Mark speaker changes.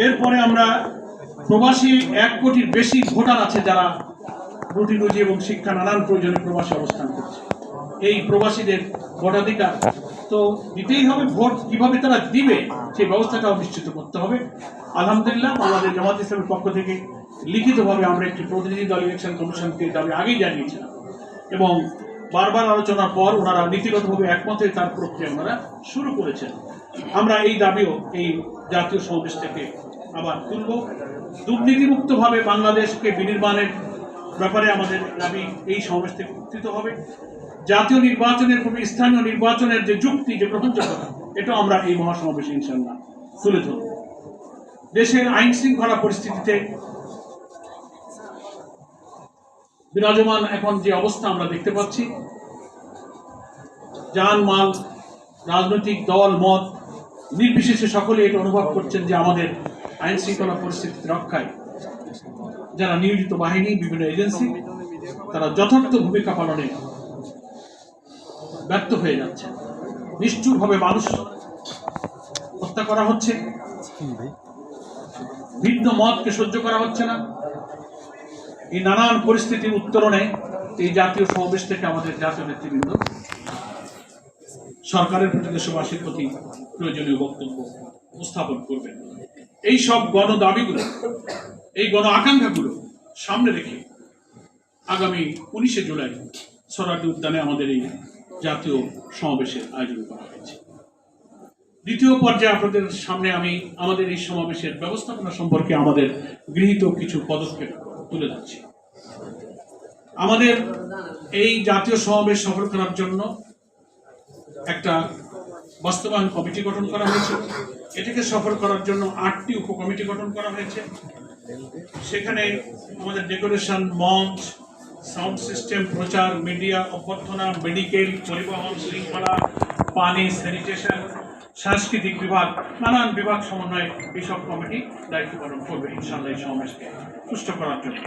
Speaker 1: এরপরে আমরা প্রবাসী 1 কোটির বেশি ভোটার আছে যারা রুটি রুজি এবং শিক্ষা নানান প্রয়োজনে প্রবাসী অবস্থান করছে। এই প্রবাসীদের ভোটাধিকার তো দিতেই হবে, ভোট কিভাবে তারা দিবে সেই ব্যবস্থাটাও নিশ্চিত করতে হবে। আলহামদুলিল্লাহ আমাদের জামাত ইসলামের পক্ষ থেকে লিখিতভাবে আমরা একটি প্রতিনিধি দল ইলেকশন কমিশনকে দাবি আগেই জানিয়েছিলাম এবং বারবার আলোচনার পর ওনারা নীতিগতভাবে একমত হয়ে তার প্রক্রিয়া ওনারা শুরু করেছেন। আমরা এই দাবিও এই জাতীয় সমাবেশ থেকে আবার তুলব। দুর্নীতিমুক্তভাবে বাংলাদেশকে বিনির্মাণের ব্যাপারে আমাদের দাবি এই সমাবেশ থেকে উত্থিত হবে। জাতীয় নির্বাচনের পূর্বে স্থানীয় নির্বাচনের যে যুক্তি, যে গ্রহণযোগ্যতা, এটা আমরা এই মহাসমাবেশে ইনশাআল্লাহ তুলে ধরব। দেশের আইন শৃঙ্খলা পরিস্থিতিতে বিরাজমান এখন যে অবস্থা আমরা দেখতে পাচ্ছি, জানমাল, রাজনৈতিক দল মত নির্বিশেষে সকলে এটা অনুভব করছেন যে আমাদের আইন শৃঙ্খলা পরিস্থিতি রক্ষায় যারা নিয়োজিত বাহিনী, বিভিন্ন এজেন্সি, তারা যথার্থ ভূমিকা পালনে ব্যর্থ হয়ে যাচ্ছে। নিষ্ঠুরভাবে মানুষ হত্যা করা হচ্ছে, ভিন্ন মতকে সহ্য করা হচ্ছে না। এই নানান পরিস্থিতির উত্তরণে এই জাতীয় সমাবেশ থেকে আমাদের জাতীয় নেতৃবৃন্দ সরকারের প্রতি, দেশবাসীর প্রতি প্রয়োজনীয় বক্তব্য উপস্থাপন করবেন। এই সব গণ দাবিগুলো, এই গণ আকাঙ্ক্ষাগুলো সামনে রেখে আগামী 19শে জুলাই সোহরাওয়ার্দী উদ্যানে আমাদের এই জাতীয় সমাবেশের আয়োজন করা হয়েছে। দ্বিতীয় পর্যায়ে আপনাদের সামনে আমি আমাদের এই সমাবেশের ব্যবস্থাপনা সম্পর্কে আমাদের গৃহীত কিছু পদক্ষেপ তুলে ধরছি। আমাদের এই জাতীয় সমাবেশ সফল করার জন্য একটা বাস্তবায়ন কমিটি গঠন করা হয়েছে। এটাকে সফল করার জন্য 8টি উপকমিটি গঠন করা হয়েছে। সেখানে আমাদের ডেকোরেশন, মঞ্চ, সাউন্ড সিস্টেম, প্রচার, মিডিয়া, অভ্যর্থনা, মেডিকেল, পরিবহন, শৃঙ্খলা, পানি, স্যানিটেশন, সাংস্কৃতিক বিভাগ, নানান বিভাগ সমন্বয়ে এইসব কমিটি দায়িত্ব পালন করবে ইনশাআল্লাহ এই সমাবেশকে সুষ্ঠু করার জন্য।